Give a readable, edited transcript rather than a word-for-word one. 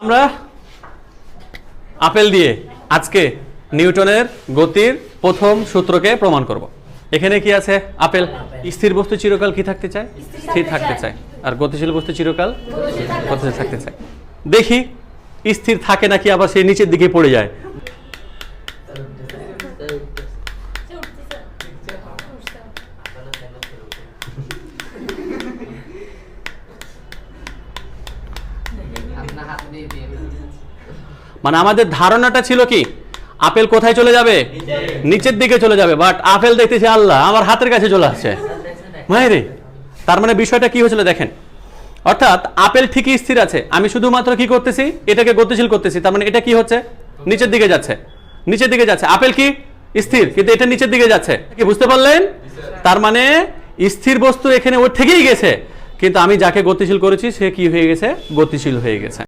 আমরা আপেল দিয়ে আজকে নিউটনের গতির প্রথম সূত্রকে প্রমাণ করব। এখানে কি আছে? আপেল। স্থির বস্তু চিরকাল কি থাকতে চায়? স্থির থাকতে চায়। আর গতিশীল বস্তু চিরকাল গতিশীল থাকতে চায়। দেখি স্থির থাকে নাকি আবার সেই নিচের দিকে পড়ে যায়। মানে আমাদের ধারণাটা ছিল কি আপেল কোথায় চলে যাবে? নিচের দিকে চলে যাবে, বাট আপেল দেখতেছি আল্লাহ আমার হাতের কাছে চলে আসছে। মাইরে, তার মানে বিষয়টা কি হয়েছিল দেখেন, অর্থাৎ আপেল ঠিকই স্থির আছে, আমি শুধুমাত্র কি করতেছি, এটাকে গতিশীল করতেছি। তার মানে এটা কি হচ্ছে? নিচের দিকে যাচ্ছে, নিচের দিকে যাচ্ছে। আপেল কি স্থির, কিন্তু এটা নিচের দিকে যাচ্ছে। কি বুঝতে পারলেন? তার মানে স্থির বস্তু এখানে ওর থেকেই গেছে, কিন্তু আমি যাকে গতিশীল করেছি সে কি হয়ে গেছে? গতিশীল হয়ে গেছে।